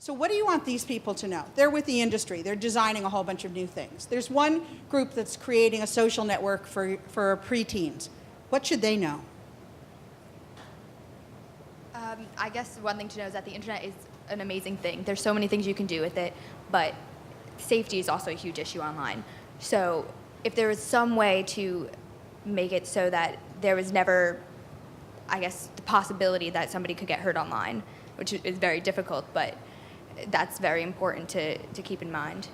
So what do you want these people to know? They're with the industry. They're designing a whole bunch of new things. There's one group that's creating a social network for preteens. What should they know? I guess one thing to know is that the internet is an amazing thing. There's so many things you can do with it, but safety is also a huge issue online. So if there was some way to make it so that there was never, I guess, the possibility that somebody could get hurt online, which is very difficult, but that's very important to keep in mind.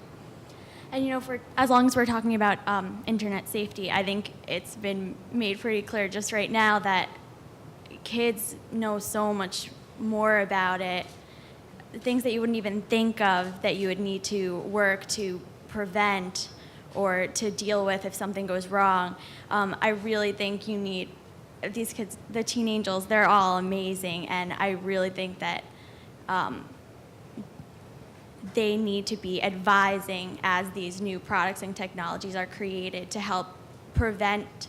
And as long as we're talking about internet safety, I think it's been made pretty clear just right now that kids know so much more about it, things that you wouldn't even think of that you would need to work to prevent or to deal with if something goes wrong. I really think you need these kids, the teen angels, they're all amazing, and I really think that they need to be advising as these new products and technologies are created to help prevent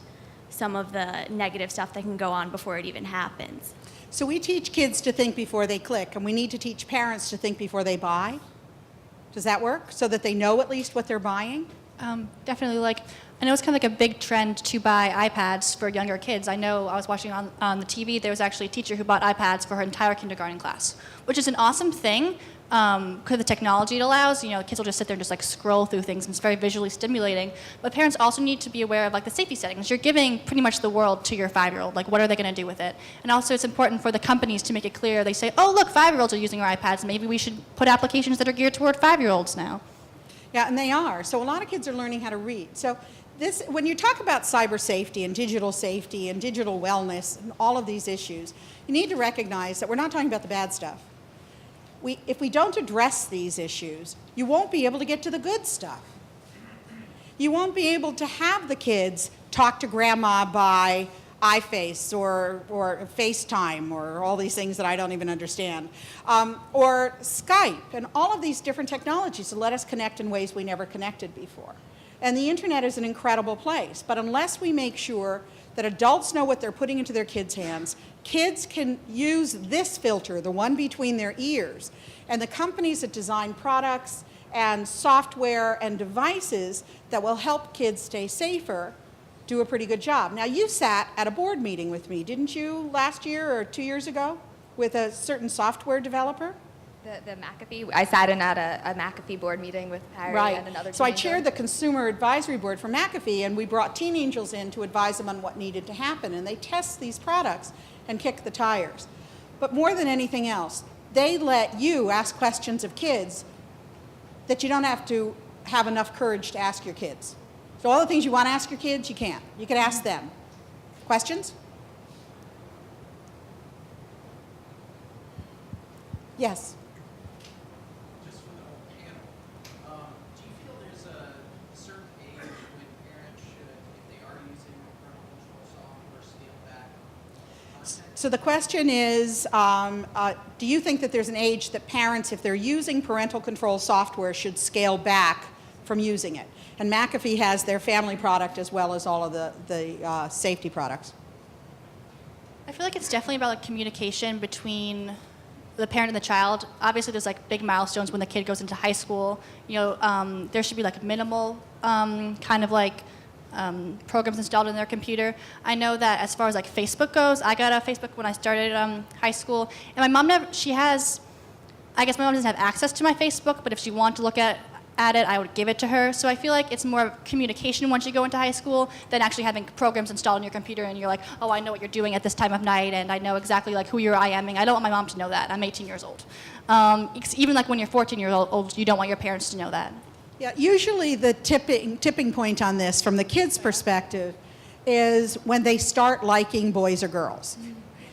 some of the negative stuff that can go on before it even happens. So we teach kids to think before they click, and we need to teach parents to think before they buy. Does that work? So that they know at least what they're buying? Definitely. I know it's kind of like a big trend to buy iPads for younger kids. I know I was watching on the TV, there was actually a teacher who bought iPads for her entire kindergarten class, which is an awesome thing because of the technology it allows. Kids will just sit there and just scroll through things, and it's very visually stimulating. But parents also need to be aware of the safety settings. You're giving pretty much the world to your 5-year-old. What are they going to do with it? And also it's important for the companies to make it clear. They say, oh, look, 5-year-olds are using our iPads. Maybe we should put applications that are geared toward 5-year-olds now. Yeah, and they are. So a lot of kids are learning how to read. So when you talk about cyber safety and digital wellness and all of these issues, you need to recognize that we're not talking about the bad stuff. If we don't address these issues, you won't be able to get to the good stuff. You won't be able to have the kids talk to grandma by iFace or FaceTime or all these things that I don't even understand, or Skype and all of these different technologies that let us connect in ways we never connected before. And the internet is an incredible place, but unless we make sure that adults know what they're putting into their kids' hands, kids can use this filter, the one between their ears, and the companies that design products and software and devices that will help kids stay safer do a pretty good job. Now, you sat at a board meeting with me, didn't you, last year or 2 years ago, with a certain software developer? The McAfee, I sat in at a McAfee board meeting with Parry and another. So I chaired the consumer advisory board for McAfee, and we brought teen angels in to advise them on what needed to happen, and they test these products and kick the tires. But more than anything else, they let you ask questions of kids that you don't have to have enough courage to ask your kids. So all the things you want to ask your kids, you can't. You can ask them. Questions? Yes. Just for the whole panel, do you feel there's a certain age when parents should, if they are using parental control software, scale back content? So the question is, do you think that there's an age that parents, if they're using parental control software, should scale back from using it? And McAfee has their family product as well as all of the safety products. I feel like it's definitely about communication between the parent and the child. Obviously, there's big milestones when the kid goes into high school. There should be minimal programs installed in their computer. I know that as far as Facebook goes, I got a Facebook when I started high school, and my mom I guess my mom doesn't have access to my Facebook, but if she wanted to look at it, I would give it to her. So I feel like it's more communication once you go into high school than actually having programs installed on your computer and you're like, oh, I know what you're doing at this time of night and I know exactly who you're IMing. I don't want my mom to know that. I'm 18 years old. Even when you're 14 years old, you don't want your parents to know that. Yeah, usually the tipping point on this from the kids' perspective is when they start liking boys or girls.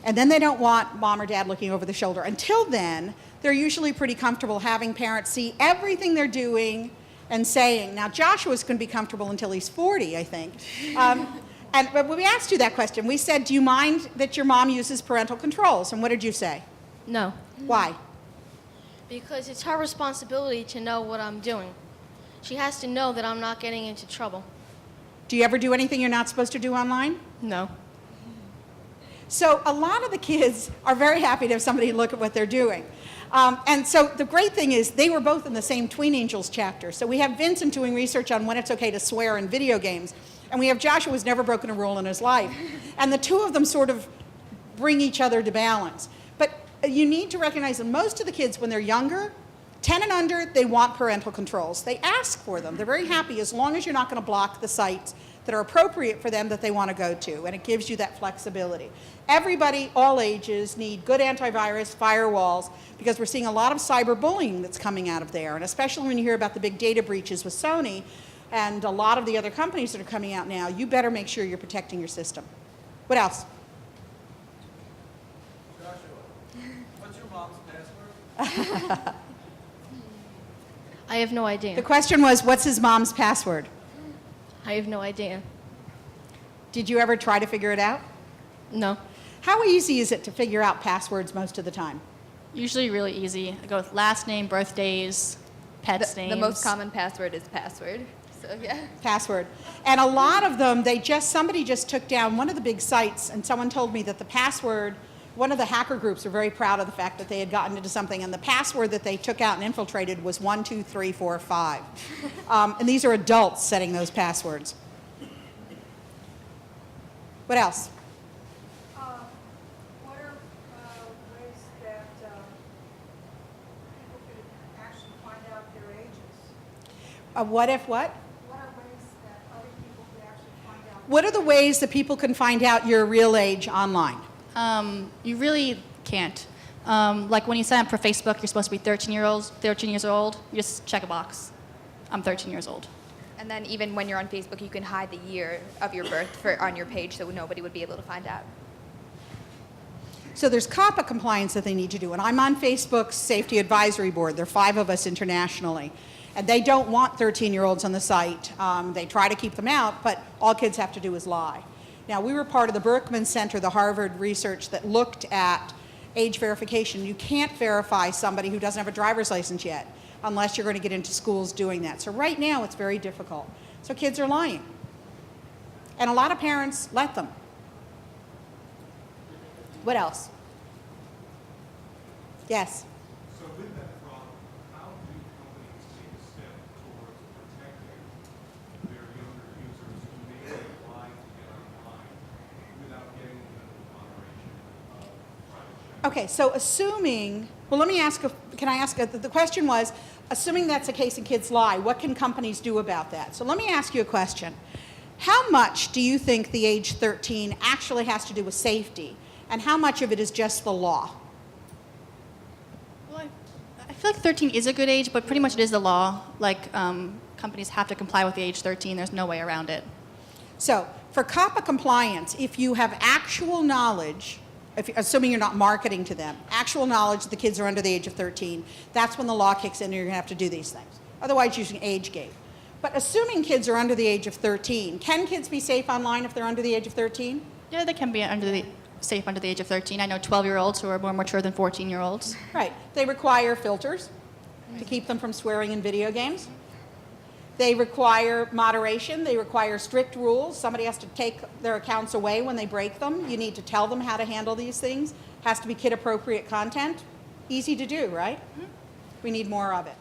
And then they don't want mom or dad looking over the shoulder. Until then, they're usually pretty comfortable having parents see everything they're doing and saying. Now, Joshua's going to be comfortable until he's 40, I think. But when we asked you that question, we said, do you mind that your mom uses parental controls? And what did you say? No. Why? Because it's her responsibility to know what I'm doing. She has to know that I'm not getting into trouble. Do you ever do anything you're not supposed to do online? No. So a lot of the kids are very happy to have somebody look at what they're doing. And so the great thing is they were both in the same Tween Angels chapter. So we have Vincent doing research on when it's okay to swear in video games. And we have Joshua who's never broken a rule in his life. And the two of them sort of bring each other to balance. But you need to recognize that most of the kids, when they're younger, 10 and under, they want parental controls. They ask for them. They're very happy as long as you're not going to block the sites that are appropriate for them that they want to go to, and it gives you that flexibility. Everybody, all ages, need good antivirus, firewalls, because we're seeing a lot of cyberbullying that's coming out of there, and especially when you hear about the big data breaches with Sony and a lot of the other companies that are coming out now, you better make sure you're protecting your system. What else? Joshua, what's your mom's password? I have no The idea. question was, what's his mom's password? I have no idea. Did you ever try to figure it out? No. How easy is it to figure out passwords most of the time? Usually really easy. I go with last name, birthdays, pets' names. The most common password is password. So yeah. Password. And a lot of them, somebody just took down one of the big sites, and someone told me that the password, one of the hacker groups were very proud of the fact that they had gotten into something, and the password that they took out and infiltrated was 12345. And these are adults setting those passwords. What else? What are ways that people could actually find out their ages? What if what? What are ways that other people could actually find out? What are the ways that people can find out your real age online? You really can't. Like when you sign up for Facebook, you're supposed to be 13 years old. You just check a box. I'm 13 years old. And then even when you're on Facebook, you can hide the year of your birth on your page so nobody would be able to find out. So there's COPPA compliance that they need to do. And I'm on Facebook's Safety Advisory Board. There are 5 of us internationally. And they don't want 13-year-olds on the site. They try to keep them out, but all kids have to do is lie. Now, we were part of the Berkman Center, the Harvard research that looked at age verification. You can't verify somebody who doesn't have a driver's license yet unless you're going to get into schools doing that. So right now, it's very difficult. So kids are lying. And a lot of parents let them. What else? Yes? So with that problem, how do companies take a step towards protecting their younger users who may be applying to get online without getting the moderation of private chat? Okay, so assuming, well, let me ask, the question was, assuming that's the case and kids lie, what can companies do about that? So let me ask you a question. How much do you think the age 13 actually has to do with safety, and how much of it is just the law? Well, I feel like 13 is a good age, but pretty much it is the law. Like, companies have to comply with the age 13. There's no way around it. So for COPPA compliance, if you have actual knowledge, assuming you're not marketing to them, actual knowledge that the kids are under the age of 13, that's when the law kicks in and you're going to have to do these things. Otherwise, using age gate. But assuming kids are under the age of 13, can kids be safe online if they're under the age of 13? Yeah, they can be safe under the age of 13. I know 12-year-olds who are more mature than 14-year-olds. Right. They require filters to keep them from swearing in video games. They require moderation. They require strict rules. Somebody has to take their accounts away when they break them. You need to tell them how to handle these things. Has to be kid-appropriate content. Easy to do, right? We need more of it.